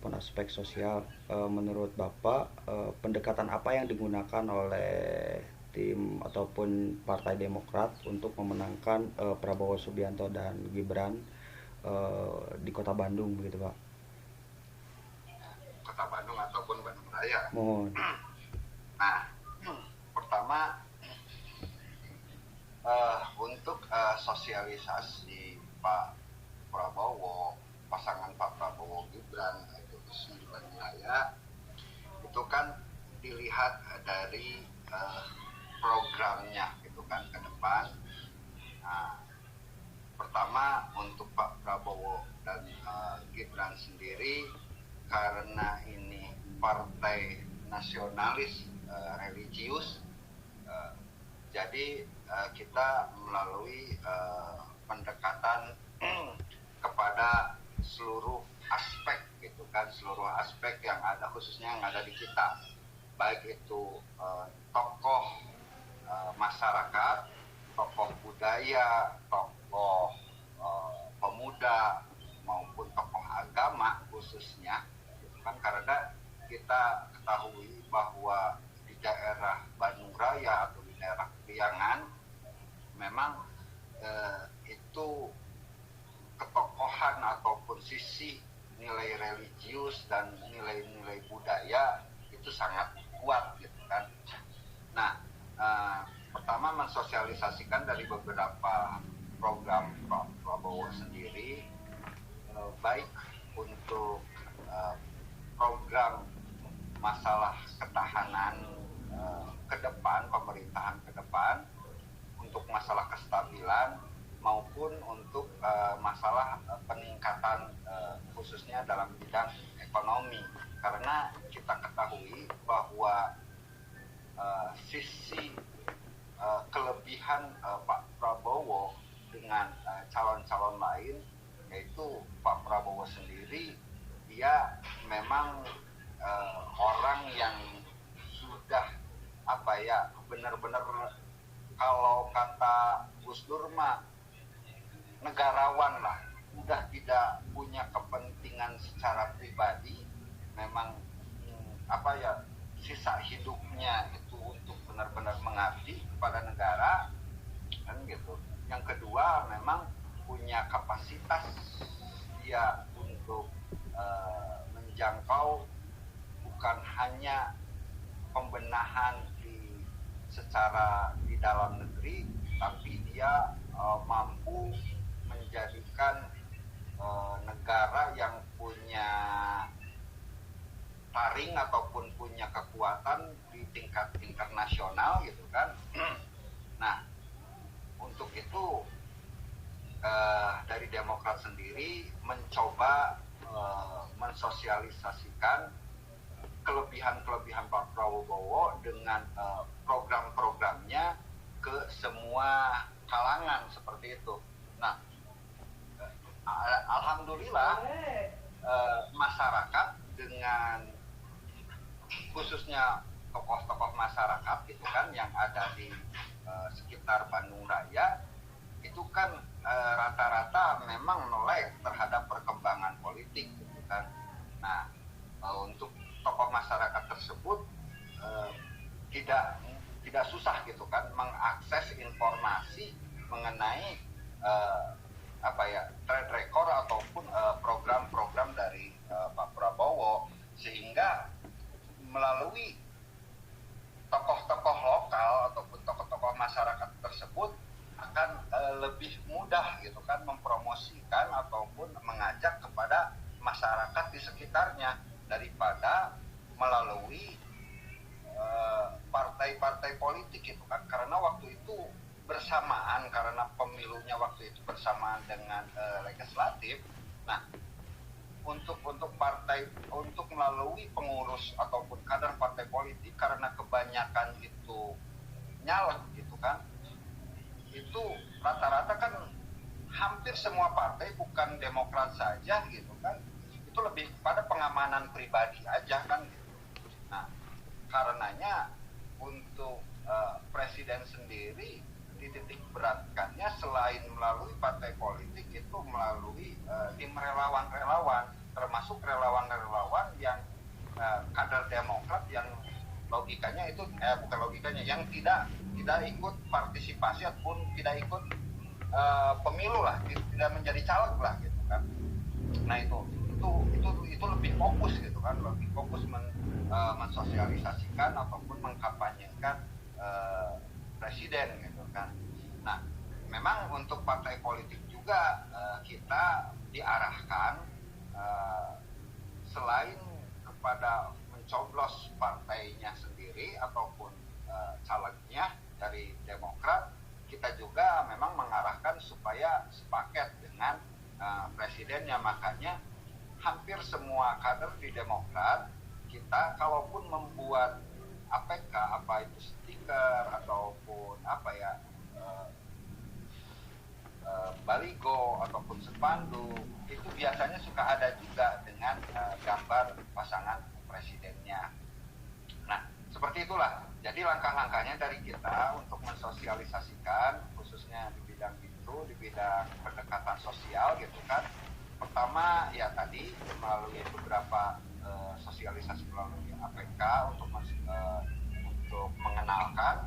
ataupun aspek sosial, menurut Bapak, pendekatan apa yang digunakan oleh tim ataupun Partai Demokrat untuk memenangkan Prabowo Subianto dan Gibran di Kota Bandung begitu, Pak? Kota Bandung ataupun Bandung Raya. Mohon. Nah, pertama untuk sosialisasi Pak Prabowo, pasangan Pak Prabowo Gibran itu di Bandung Raya, itu kan dilihat dari programnya gitu kan ke depan. Nah, pertama untuk Pak Prabowo dan Gibran sendiri, karena ini partai nasionalis religius, jadi kita melalui pendekatan kepada seluruh aspek gitu kan, seluruh aspek yang ada, khususnya yang ada di kita, baik itu tokoh masyarakat, tokoh budaya, tokoh pemuda maupun tokoh agama khususnya gitu kan, karena kita ketahui bahwa di daerah Bandung Raya atau di daerah Priangan memang itu ketokohan ataupun sisi nilai religius dan nilai-nilai budaya itu sangat kuat gitu kan. Nah, pertama mensosialisasikan dari beberapa program Pak Prabowo sendiri, baik untuk program masalah ketahanan ke depan, pemerintahan ke depan, untuk masalah kestabilan maupun untuk masalah peningkatan khususnya dalam bidang ekonomi, karena kita ketahui bahwa sisi kelebihan Pak Prabowo dengan calon-calon lain, yaitu Pak Prabowo sendiri, dia memang orang yang sudah benar-benar, kalau kata Gus Dur mah negarawan lah, udah tidak punya kepentingan secara pribadi, memang sisa hidupnya itu untuk benar-benar mengabdi kepada negara kan gitu. Yang kedua, memang punya kapasitas dia untuk menjangkau bukan hanya pembenahan secara di dalam negeri, tapi dia mampu menjadikan negara yang punya taring ataupun punya kekuatan di tingkat internasional gitu kan. Nah, untuk itu dari Demokrat sendiri mencoba mensosialisasikan kelebihan-kelebihan Pak Prabowo dengan program-programnya ke semua kalangan seperti itu. Nah, alhamdulillah masyarakat dengan khususnya tokoh-tokoh masyarakat gitu kan yang ada di sekitar Bandung Raya itu kan rata-rata memang melek terhadap perkembangan politik gitu kan. Nah, untuk tokoh masyarakat tersebut tidak susah gitu kan mengakses informasi mengenai track record ataupun program-program dari Pak Prabowo, sehingga melalui tokoh-tokoh lokal ataupun tokoh-tokoh masyarakat tersebut akan lebih mudah gitu kan mempromosikan ataupun mengajak kepada masyarakat di sekitarnya daripada melalui partai-partai politik gitu kan, karena waktu itu bersamaan, karena pemilunya waktu itu bersamaan dengan legislatif. Nah, untuk partai, untuk melalui pengurus ataupun kader partai politik, karena kebanyakan itu nyalek gitu kan, itu rata-rata kan hampir semua partai, bukan Demokrat saja gitu kan, itu lebih pada pengamanan pribadi aja kan gitu. Nah, karenanya untuk presiden sendiri dititik beratkannya selain melalui partai politik itu melalui tim relawan-relawan, termasuk relawan-relawan yang kader Demokrat yang logikanya itu bukan logikanya, yang tidak ikut partisipasi ataupun tidak ikut pemilu lah, tidak menjadi caleg lah gitu kan. Nah itu lebih fokus gitu kan, lebih fokus mensosialisasikan ataupun mengkampanyekan presiden gitu kan. Nah memang untuk partai politik juga kita diarahkan selain kepada mencoblos partainya sendiri ataupun calegnya dari Demokrat, kita juga memang mengarahkan supaya sepaket dengan presidennya. Makanya hampir semua kader di Demokrat kita kalaupun membuat APK, apa itu stiker ataupun apa ya baligo ataupun spanduk, itu biasanya suka ada juga dengan gambar pasangan presidennya. Nah seperti itulah, jadi langkah-langkahnya dari kita untuk mensosialisasikan khususnya di bidang itu, di bidang pendekatan sosial gitu kan. Pertama ya tadi melalui beberapa sosialisasi melalui APK untuk mengenalkan.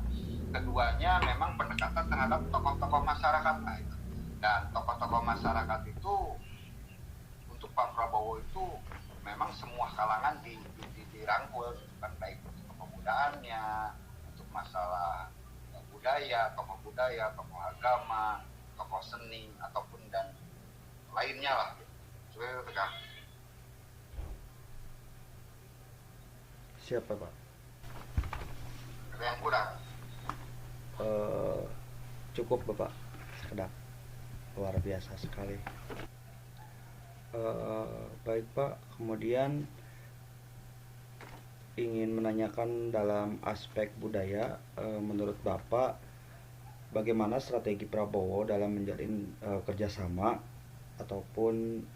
Keduanya memang pendekatan terhadap tokoh-tokoh masyarakat lah itu. Dan tokoh-tokoh masyarakat itu untuk Pak Prabowo itu memang semua kalangan dirangkul, kan, baik untuk kepemudaannya, untuk masalah budaya, tokoh agama, tokoh seni ataupun dan lainnya lah. Seperti itu kan. Siapa Pak? Ada yang kurang? Cukup Bapak, sekedar luar biasa sekali. Baik Pak, kemudian ingin menanyakan dalam aspek budaya, menurut Bapak bagaimana strategi Prabowo dalam menjalin kerjasama ataupun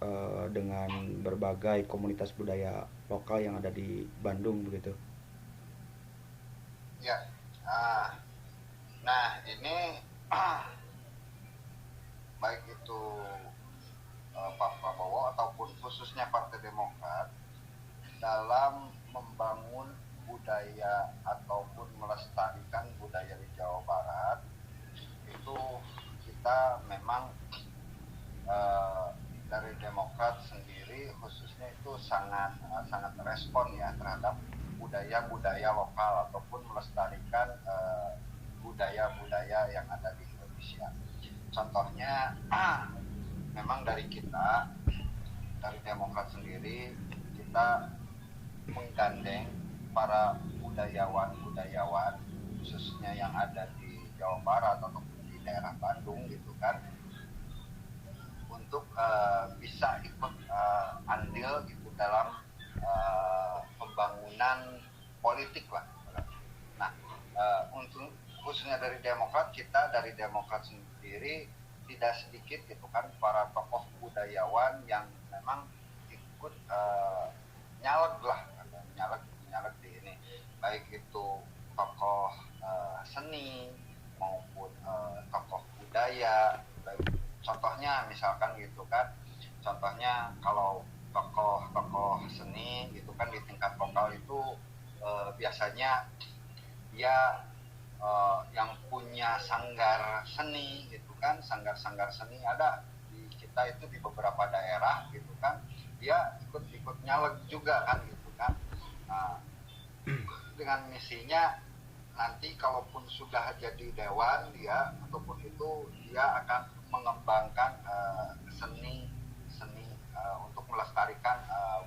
dengan berbagai komunitas budaya lokal yang ada di Bandung begitu? Ya, nah ini baik itu Pak Prabowo ataupun khususnya Partai Demokrat dalam membangun budaya ataupun melestarikan budaya di Jawa Barat, itu kita memang dari Demokrat sendiri khususnya itu sangat respon ya terhadap budaya-budaya lokal ataupun melestarikan budaya-budaya yang ada di Indonesia. Contohnya memang dari kita, dari Demokrat sendiri, kita menggandeng para budayawan khususnya yang ada di Jawa Barat ataupun di daerah Bandung gitu kan, untuk bisa ikut andil gitu dalam pembangunan politik lah. Nah untuk khususnya dari Demokrat, kita dari Demokrat sendiri tidak sedikit gitu kan para tokoh budayawan yang memang ikut nyalek di ini, baik itu tokoh seni maupun tokoh budaya. Contohnya misalkan gitu kan, contohnya kalau tokoh seni gitu kan di tingkat lokal itu biasanya dia yang punya sanggar seni gitu kan, sanggar seni ada di kita itu di beberapa daerah gitu kan, dia ikut nyalek juga kan gitu kan. Dengan misinya nanti kalaupun sudah jadi dewan dia ataupun itu, dia akan mengembangkan seni untuk melestarikan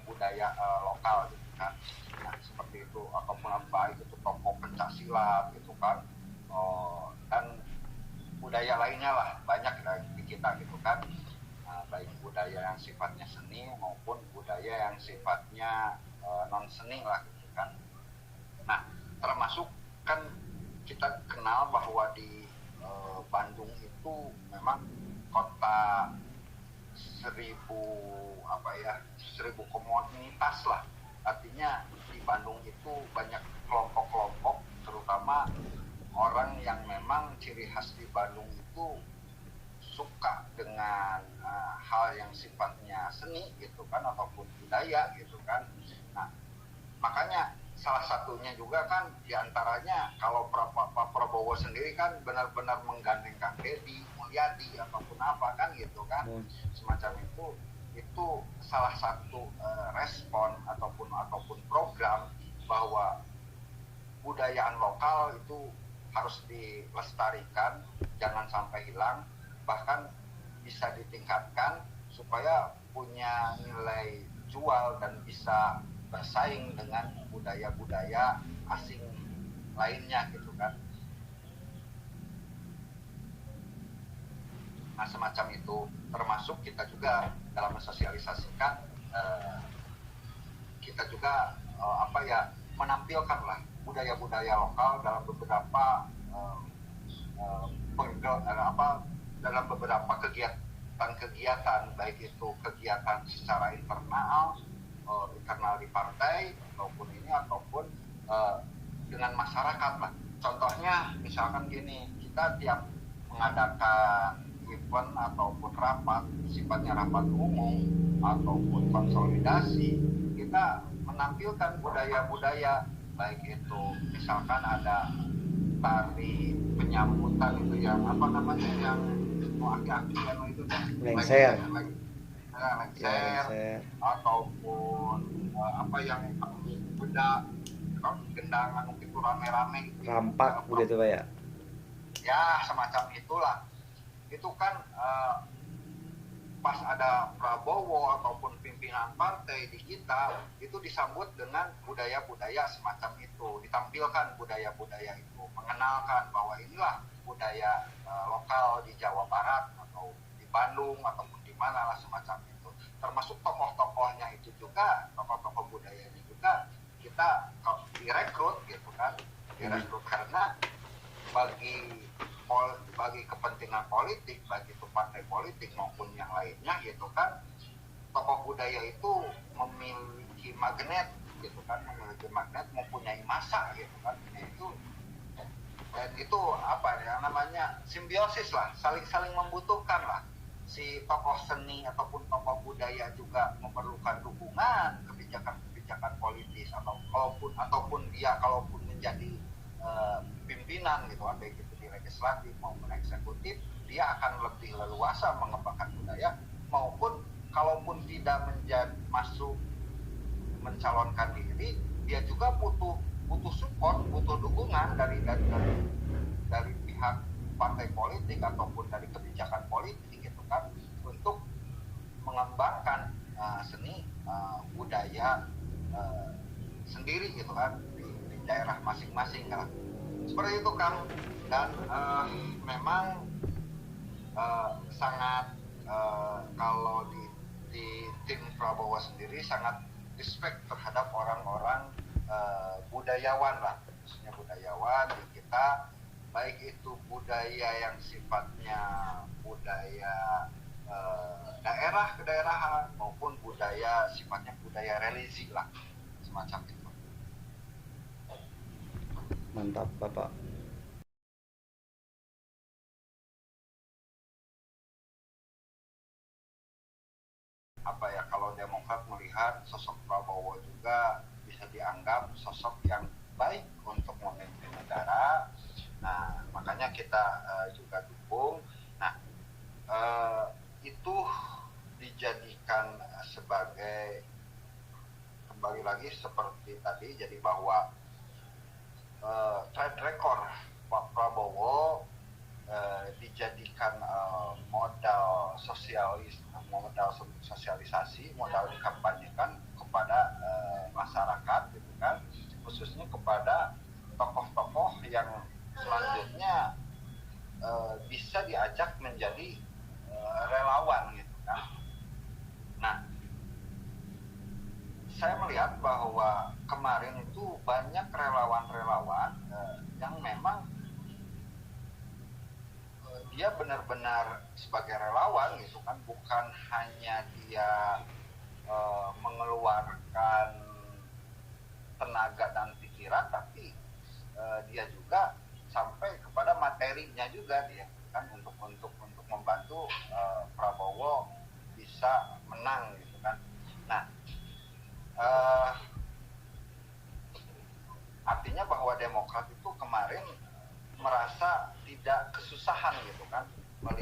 budaya lokal gitu kan. Nah seperti itu, ataupun baik itu tokoh pencaksilat gitu kan, dan budaya lainnya lah banyak di kita gitu kan. Baik budaya yang sifatnya seni maupun budaya yang sifatnya non seni lah gitu kan. Nah termasuk kan kita kenal bahwa di Bandung itu memang kota 1000 komunitas lah. Artinya di Bandung itu banyak kelompok-kelompok, terutama orang yang memang ciri khas di Bandung itu suka dengan hal yang sifatnya seni gitu kan, ataupun budaya gitu kan. Nah, makanya salah satunya juga kan diantaranya kalau Pak Prabowo sendiri kan benar-benar menggandeng Kang Deddy Mulyadi ataupun apa kan gitu kan, semacam itu salah satu respon ataupun program bahwa budayaan lokal itu harus dilestarikan, jangan sampai hilang, bahkan bisa ditingkatkan supaya punya nilai jual dan bisa bersaing dengan budaya-budaya asing lainnya gitu kan. Nah, semacam itu termasuk kita juga dalam mensosialisasikan kita juga menampilkan lah budaya-budaya lokal dalam beberapa dalam beberapa kegiatan baik itu kegiatan secara internal di partai ataupun dengan masyarakat lah. Contohnya misalkan gini, kita tiap mengadakan event ataupun rapat sifatnya rapat umum ataupun konsolidasi, kita menampilkan budaya-budaya baik itu misalkan ada tari penyambutan itu yang yang aki-akian itu kan lengser ataupun yang beda gendangan itu rame-rame gitu, rampak begitu Pak ya. Ya semacam itulah. Itu kan pas ada Prabowo ataupun pimpinan partai di kita itu disambut dengan budaya-budaya semacam itu, ditampilkan budaya-budaya itu, mengenalkan bahwa inilah budaya lokal di Jawa Barat atau di Bandung ataupun di mana lah semacam itu. Termasuk tokoh-tokohnya itu juga, tokoh-tokoh budayanya juga kita direkrut gitu kan, direkrut karena bagi kepentingan politik, baik itu partai politik maupun yang lainnya gitu kan, tokoh budaya itu memiliki magnet gitu kan, mempunyai massa gitu kan, itu simbiosis lah, saling membutuhkan lah. Si tokoh seni ataupun tokoh budaya juga memerlukan dukungan kebijakan politis ataupun dia kalaupun menjadi pimpinan gitu kan, baik itu di legislatif maupun eksekutif, dia akan lebih leluasa mengembangkan budaya, maupun kalaupun tidak masuk mencalonkan diri, dia juga butuh support, butuh dukungan dari pihak partai politik ataupun dari kebijakan politik gitu kan, untuk mengembangkan seni budaya sendiri gitu kan di daerah masing-masing kan. Seperti itu Kang. Dan memang sangat kalau di tim Prabowo sendiri sangat respect terhadap orang-orang budayawan lah, khususnya budayawan di kita, baik itu budaya yang sifatnya budaya daerah ke daerahan maupun budaya sifatnya budaya religi lah, semacam itu. Mantap Bapak. Kalau Demokrat melihat sosok Prabowo juga bisa dianggap sosok yang baik untuk memimpin negara. Nah, makanya kita juga dukung. Nah, itu dijadikan sebagai, kembali lagi seperti tadi, jadi bahwa track record Pak Prabowo dijadikan modal sosialisasi, modal dikampanyekan kepada masyarakat gitu kan, khususnya kepada tokoh-tokoh yang selanjutnya bisa diajak menjadi relawan gitu kan. Nah, saya melihat bahwa kemarin itu banyak relawan-relawan yang memang dia benar-benar sebagai relawan gitu kan, bukan hanya dia mengeluarkan tenaga dan pikiran, tapi dia juga sampai kepada materinya juga dia kan, untuk membantu Prabowo bisa menang gitu kan. Nah,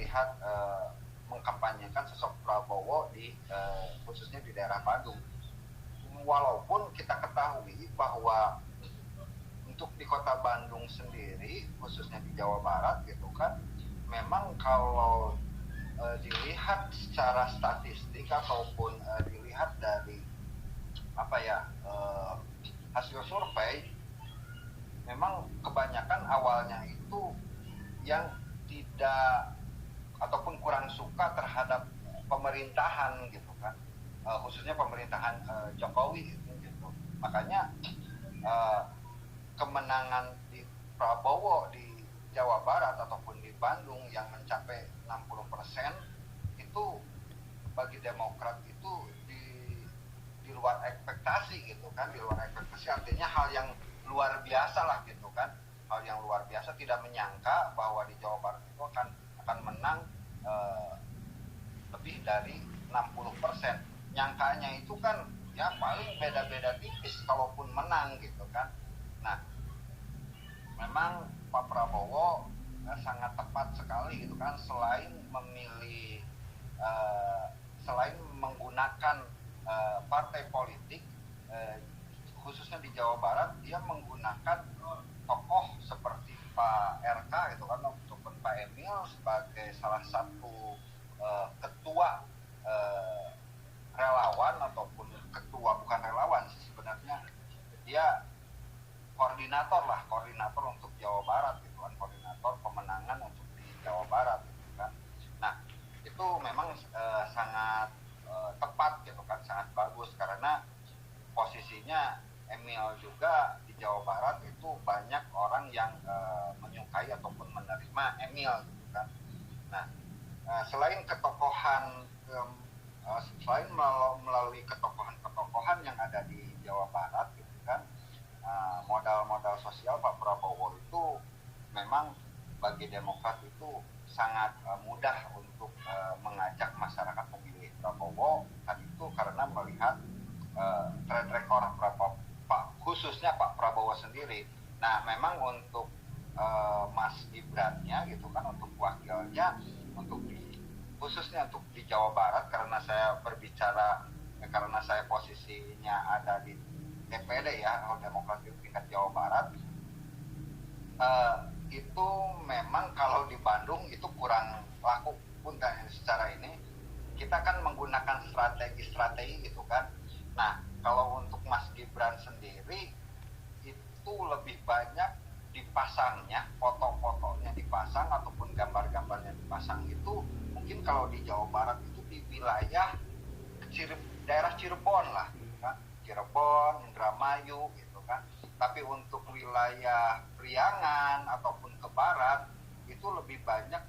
melihat mengkampanyekan sosok Prabowo di khususnya di daerah Bandung. Walaupun kita ketahui bahwa untuk di kota Bandung sendiri, khususnya di Jawa Barat gitu kan, memang kalau dilihat secara statistik ataupun dilihat dari hasil survei, memang kebanyakan awalnya itu yang tidak ataupun kurang suka terhadap pemerintahan gitu kan, khususnya pemerintahan Jokowi gitu. Makanya kemenangan di Prabowo di Jawa Barat ataupun di Bandung yang mencapai 60% itu bagi Demokrat itu di luar ekspektasi gitu kan, di luar ekspektasi artinya hal yang luar biasa lah gitu kan, hal yang luar biasa, tidak menyangka bahwa di Jawa Barat itu akan menang lebih dari 60%. Nyangkanya itu kan ya paling beda-beda tipis kalaupun menang gitu kan. Nah, memang Pak Prabowo sangat tepat sekali gitu kan, selain memilih selain menggunakan partai politik khususnya di Jawa Barat, dia menggunakan tokoh seperti Pak RK gitu kan, ataupun Pak Emil sebagai salah satu ketua relawan, ataupun ketua, bukan relawan sih sebenarnya, dia koordinator untuk Jawa Barat gitu kan, koordinator pemenangan untuk di Jawa Barat gitu kan. Nah, itu memang sangat tepat gitu kan, sangat bagus, karena posisinya Emil juga di Jawa Barat itu banyak orang yang menyukai ataupun menerima Emil gitu kan. Nah, selain ketokohan selain melalui ketokohan yang ada di Jawa Barat gitu kan, modal-modal sosial Pak Prabowo itu memang bagi Demokrat itu sangat mudah untuk mengajak masyarakat memilih Prabowo, dan itu karena melihat track record khususnya Pak Prabowo sendiri. Nah, memang untuk Mas Gibran-nya gitu kan, untuk wakilnya, khususnya untuk di Jawa Barat, karena saya karena saya posisinya ada di DPD ya, Demokrat di tingkat Jawa Barat, itu memang kalau di Bandung itu kurang laku pun kan secara ini. Kita kan menggunakan strategi gitu kan. Nah, kalau untuk Mas Gibran sendiri itu lebih banyak dipasangnya, foto-fotonya dipasang ataupun gambar-gambarnya dipasang itu mungkin kalau di Jawa Barat itu di wilayah daerah Cirebon lah kan? Cirebon, Indramayu gitu kan. Tapi untuk wilayah Priangan ataupun ke barat itu lebih banyak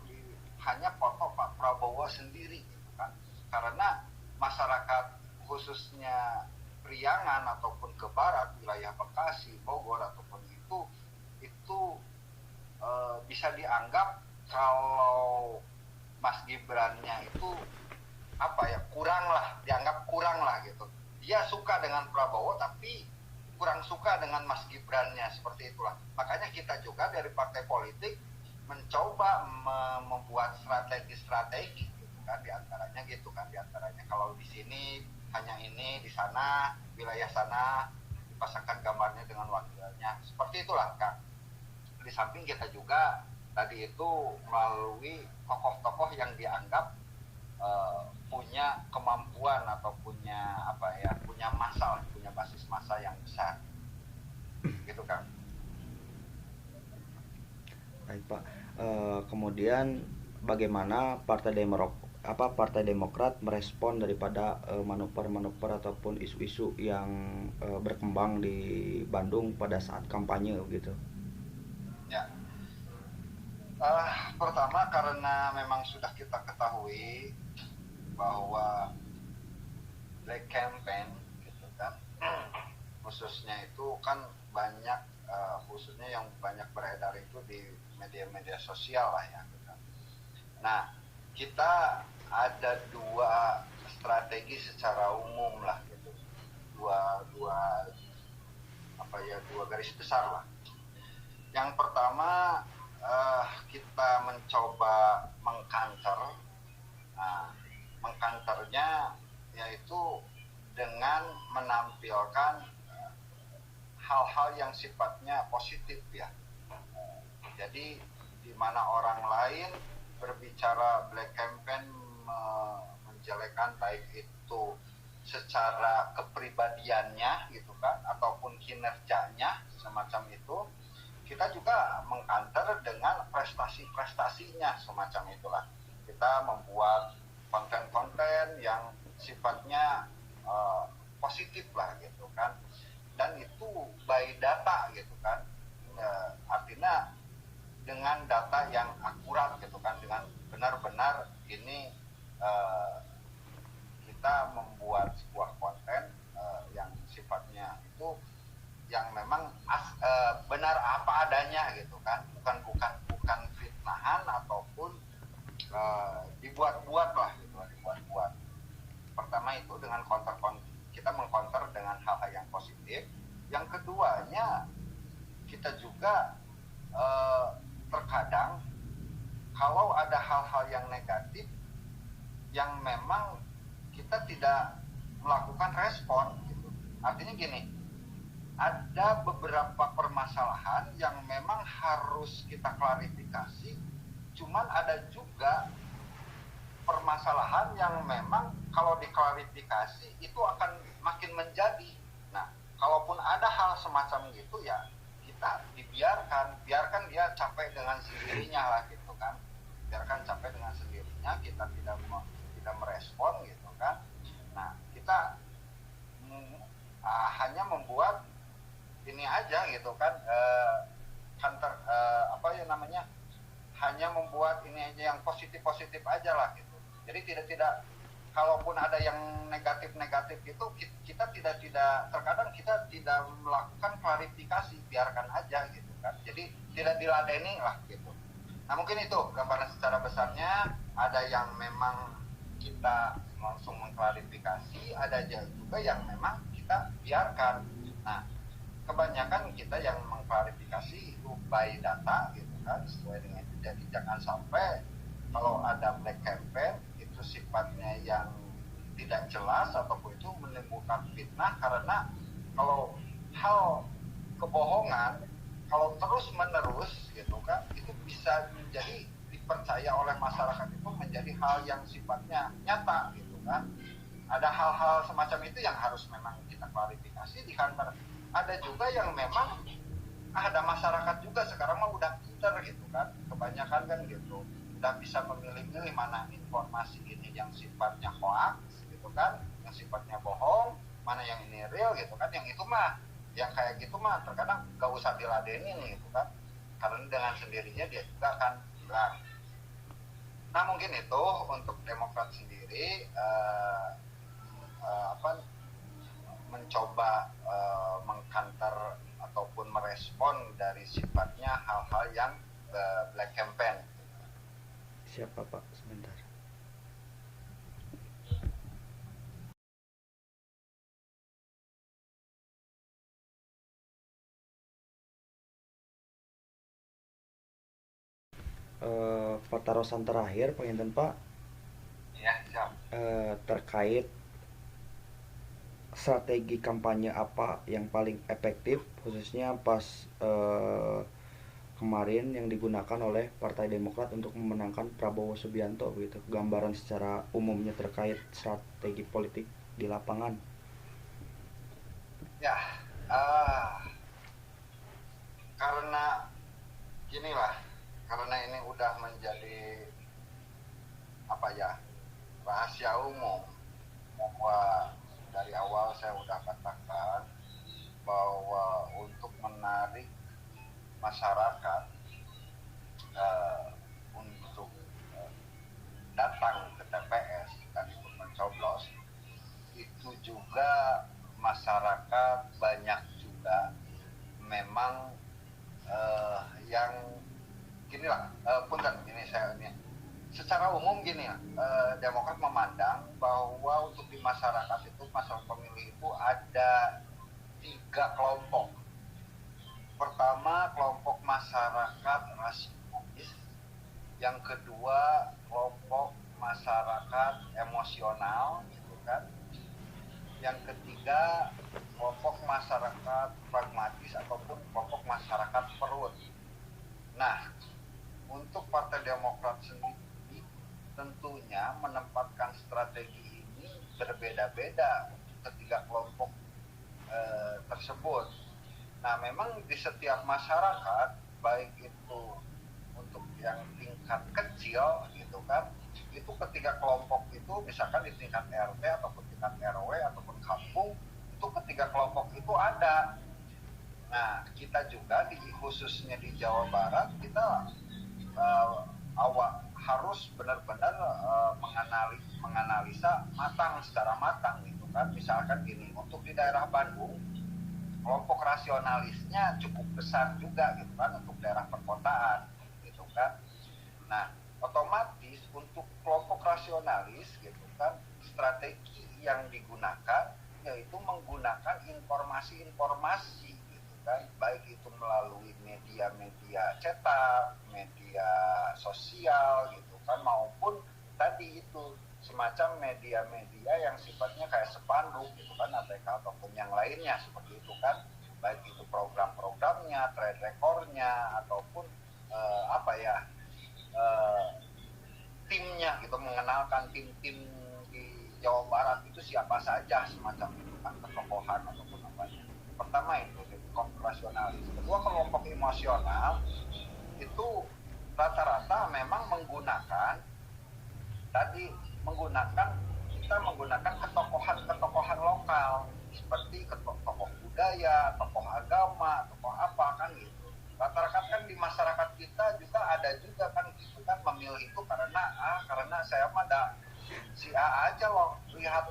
hanya foto Pak Prabowo sendiri gitu kan. Karena masyarakat khususnya Priangan ataupun ke barat, wilayah Bekasi, Bogor ataupun itu bisa dianggap kalau Mas Gibran-nya itu dianggap kurang lah gitu. Dia suka dengan Prabowo tapi kurang suka dengan Mas Gibran-nya, seperti itulah. Makanya kita juga dari partai politik mencoba membuat strategi gitu kan, diantaranya kalau di sini hanya ini, di sana wilayah sana dipasangkan gambarnya dengan wakilnya, seperti itulah Kak. Di samping kita juga tadi itu melalui tokoh-tokoh yang dianggap punya kemampuan atau punya basis massa yang besar gitu kan. Baik Pak. Kemudian bagaimana Partai Demokrat merespon daripada manuver-manuver ataupun isu-isu yang berkembang di Bandung pada saat kampanye gitu? Ya, pertama karena memang sudah kita ketahui bahwa black campaign gitu kan, khususnya itu kan banyak, khususnya yang banyak beredar itu di media-media sosial lah ya gitu. Nah, kita ada dua strategi secara umum lah gitu, dua garis besar lah. Yang pertama, kita mencoba mengkanter. Nah, mengkanternya yaitu dengan menampilkan hal-hal yang sifatnya positif ya. Jadi di mana orang lain berbicara black campaign menjelekan baik itu secara kepribadiannya gitu kan ataupun kinerjanya semacam itu, kita juga mengkanter dengan prestasi-prestasinya semacam itulah. Kita membuat konten-konten yang sifatnya positif lah gitu kan, dan itu by data gitu kan. Artinya dengan data yang akurat gitu kan, dengan benar-benar ini kita membuat sebuah konten yang sifatnya itu yang memang benar apa adanya gitu kan, bukan fitnahan ataupun dibuat-buat lah gitu, dibuat-buat. Pertama itu dengan kita mengcounter dengan hal-hal yang positif. Yang keduanya, kita juga terkadang kalau ada hal-hal yang negatif yang memang kita tidak melakukan respon gitu. Artinya gini, ada beberapa permasalahan yang memang harus kita klarifikasi, cuman ada juga permasalahan yang memang kalau diklarifikasi itu akan makin menjadi. Nah, kalaupun ada hal semacam gitu ya kita biarkan dia capek dengan sendirinya lah gitu kan. Biarkan capek dengan sendirinya, kita tidak merespon gitu kan. Nah, kita hanya membuat ini aja gitu kan, kantor apa ya namanya, hanya membuat ini aja yang positif aja lah gitu. Jadi tidak kalaupun ada yang negatif itu kita tidak terkadang kita tidak melakukan klarifikasi, biarkan aja gitu kan. Jadi tidak diladeni lah gitu. Nah, mungkin itu gambaran secara besarnya. Ada yang memang kita langsung mengklarifikasi, ada juga yang memang kita biarkan. Nah, kebanyakan kita yang mengklarifikasi itu by data gitu kan, sesuai dengan itu. Jadi jangan sampai kalau ada black campaign itu sifatnya yang tidak jelas ataupun itu menimbulkan fitnah, karena kalau hal kebohongan kalau terus menerus gitu kan, itu bisa menjadi dipercaya oleh masyarakat itu menjadi hal yang sifatnya nyata gitu kan. Ada hal-hal semacam itu yang harus memang kita klarifikasi di kantor. Ada juga yang memang ada masyarakat juga sekarang mah udah pinter gitu kan, kebanyakan kan gitu, udah bisa memilih-milih mana informasi ini yang sifatnya hoax gitu kan, yang sifatnya bohong, mana yang ini real gitu kan. Yang itu mah, yang kayak gitu mah terkadang gak usah diladenin gitu kan, karena dengan sendirinya dia juga akan hilang. Nah, mungkin itu untuk Demokrat sendiri mencoba mengkanter ataupun merespon dari sifatnya hal-hal yang black campaign. Siapa Pak? Sebentar. Pertarusan terakhir penginten Pak, Ya, siap. terkait strategi kampanye apa yang paling efektif khususnya pas kemarin yang digunakan oleh Partai Demokrat untuk memenangkan Prabowo Subianto begitu. Gambaran secara umumnya terkait strategi politik di lapangan. Ya, karena gini lah, karena ini udah menjadi apa ya, rahasia umum bahwa dari awal saya udah katakan bahwa untuk menarik masyarakat untuk datang ke TPS dan ikut mencoblos, itu juga masyarakat banyak juga memang yang gini lah, punten ini saya ini secara umum gini ya, Demokrat memandang bahwa untuk di masyarakat itu, masyarakat pemilih itu ada 3 kelompok. Pertama, kelompok masyarakat rasio yang kedua kelompok masyarakat emosional gitu kan, yang ketiga kelompok masyarakat pragmatis ataupun kelompok masyarakat perut. Nah, untuk Partai Demokrat sendiri tentunya menempatkan strategi ini berbeda-beda ketiga kelompok tersebut. Nah, memang di setiap masyarakat, baik itu untuk yang tingkat kecil gitu kan, itu ketiga kelompok itu misalkan di tingkat RT ataupun tingkat RW ataupun kampung, itu ketiga kelompok itu ada. Nah, kita juga khususnya di Jawa Barat, kita harus benar-benar menganalisa secara matang gitu kan. Misalkan gini, untuk di daerah Bandung, kelompok rasionalisnya cukup besar juga gitu kan untuk daerah perkotaan gitu kan. Nah, otomatis untuk kelompok rasionalis gitu kan, strategi yang digunakan yaitu menggunakan informasi-informasi gitu kan, baik itu melalui media-media cetak, media sosial gitu kan, maupun tadi itu semacam media-media yang sifatnya kayak spanduk gitu kan, ataupun yang lainnya seperti itu kan, baik itu program-programnya, trade recordnya, ataupun timnya gitu, mengenalkan tim-tim di Jawa Barat itu siapa saja semacam itu kan, ketokohan ataupun apanya. Pertama itu kelompok rasionalis. Kedua, kelompok emosional itu rata-rata memang menggunakan kita menggunakan ketokohan lokal seperti tokoh budaya, tokoh agama, tokoh apa kan gitu. Rata-rata kan di masyarakat kita juga ada juga kan gitu kan, memilih itu karena saya mah ada si A aja loh, lihat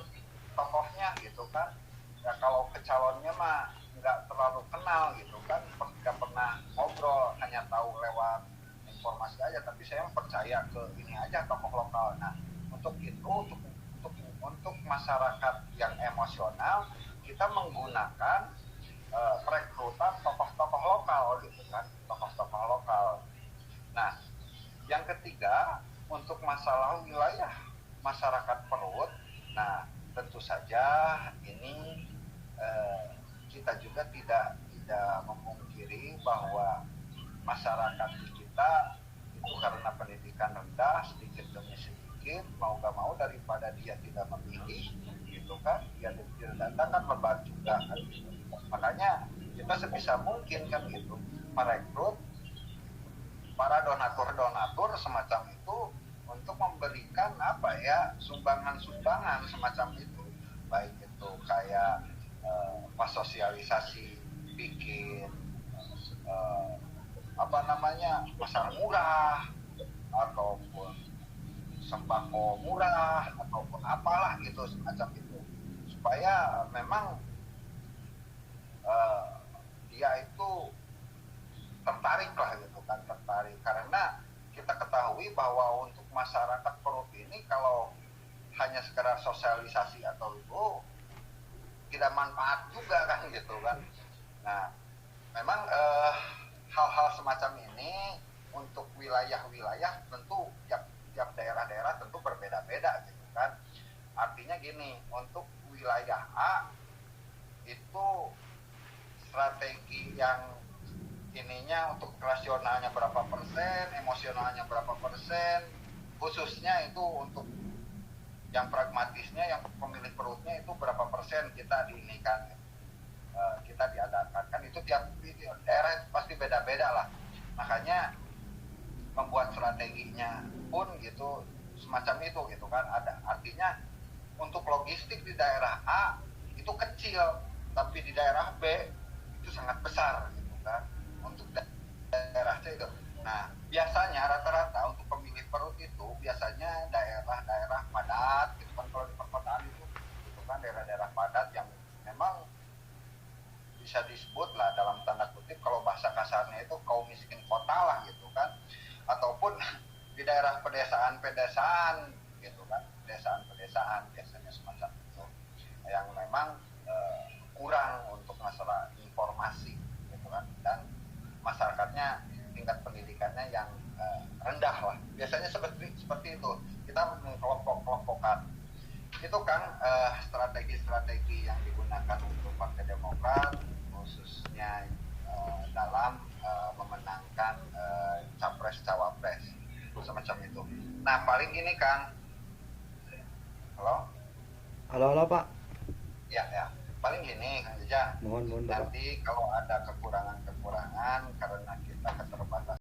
tokohnya gitu kan. Ya kalau ke calonnya mah nggak terlalu kenal gitu kan, nggak pernah ngobrol, hanya tahu lewat informasi aja, tapi saya percaya ke ini aja, tokoh lokal. Nah, untuk itu untuk masyarakat yang emosional, kita menggunakan perekrutan tokoh-tokoh lokal gitu kan, tokoh-tokoh lokal. Nah, yang ketiga untuk masalah wilayah masyarakat perut, nah tentu saja ini kita juga tidak memungkiri bahwa masyarakat kita itu karena pendidikan rendah, sedikit demi sedikit mau gak mau, daripada dia tidak memilih gitu kan, dia tidak datang kan lebat juga kan gitu. Makanya kita sebisa mungkin kan gitu merekrut para donatur semacam itu untuk memberikan sumbangan semacam itu, baik itu kayak sosialisasi, bikin pasar murah ataupun sembako murah ataupun apalah gitu semacam itu, supaya memang dia itu tertarik karena kita ketahui bahwa untuk masyarakat perut ini kalau hanya sekedar sosialisasi atau itu tidak manfaat juga kan gitu kan. Nah, memang hal-hal semacam ini untuk wilayah-wilayah tentu tiap daerah-daerah tentu berbeda-beda gitu kan. Artinya gini, untuk wilayah A itu strategi yang ininya untuk rasionalnya berapa persen, emosionalnya berapa persen, khususnya itu untuk yang pragmatisnya, yang pemilih perutnya itu berapa persen kita diinikan, kita diadakan kan, itu tiap daerah pasti beda-beda lah. Makanya membuat strateginya pun gitu semacam itu gitu kan. Ada artinya untuk logistik di daerah A itu kecil, tapi di daerah B itu sangat besar gitu kan untuk daerah C itu. Nah, biasanya rata-rata untuk pemilih perut itu biasanya daerah-daerah padat gitu kan, kalau di perkotaan itu gitu kan, daerah-daerah padat yang memang bisa disebut lah dalam tanda kutip, kalau bahasa kasarnya itu kaum miskin kota lah gitu kan, ataupun di daerah pedesaan gitu kan, pedesaan biasanya semacam itu yang memang kurang untuk masalah informasi gitu kan, dan masyarakatnya tingkat pendidikannya yang rendah lah. seperti itu. Kita mengkelompok-kelompokkan. Itu kan strategi-strategi yang digunakan untuk Partai Demokrat, khususnya dalam memenangkan capres cawapres semacam itu. Nah paling ini kan, halo, Halo Pak. ya ya, paling gini Kang Jejang, Mohon Bapak. nanti kalau ada kekurangan-kekurangan karena kita keterbatasan